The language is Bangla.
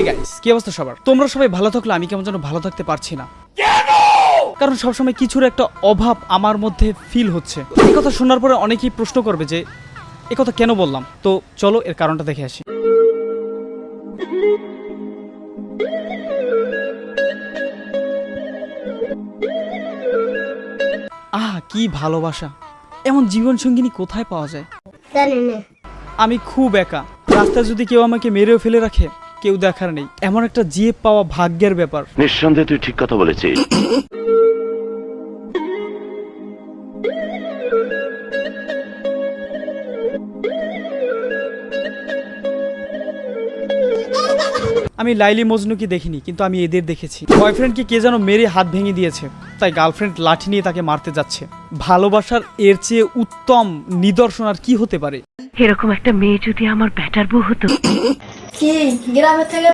গাইস, কি অবস্থা সবার? তোমরা সবাই ভালো থাকলে আমি কেমন যেন ভালো থাকতে পারছি না। কারণ সবসময় কিছুর একটা অভাব আমার মধ্যে ফিল হচ্ছে। এই কথা শোনার পরে অনেকেই প্রশ্ন করবে যে এই কথা কেন বললাম। তো চলো এর কারণটা দেখে আসি। কি ভালোবাসা! এমন জীবন সঙ্গিনী কোথায় পাওয়া যায়? আমি খুব একা। রাস্তায় যদি কেউ আমাকে মেরেও ফেলে রাখে, কেউ দেখার নেই। এমন একটা জিএফ পাওয়া ভাগ্যের ব্যাপার। নিঃসন্দেহে তুই ঠিক কথা বলেছিস। আমি লাইলি মজনুকে দেখিনি, কিন্তু আমি এদের দেখেছি। বয়ফ্রেন্ডকে কে যেন মেরে হাত ভেঙে দিয়েছে, তাই গার্লফ্রেন্ড লাঠি নিয়ে তাকে মারতে যাচ্ছে। ভালোবাসার এর চেয়ে উত্তম নিদর্শন আর কি হতে পারে? এরকম একটা মেয়ে যদি আমার ব্যাটার বউ হতো। কি গ্রামে থেকে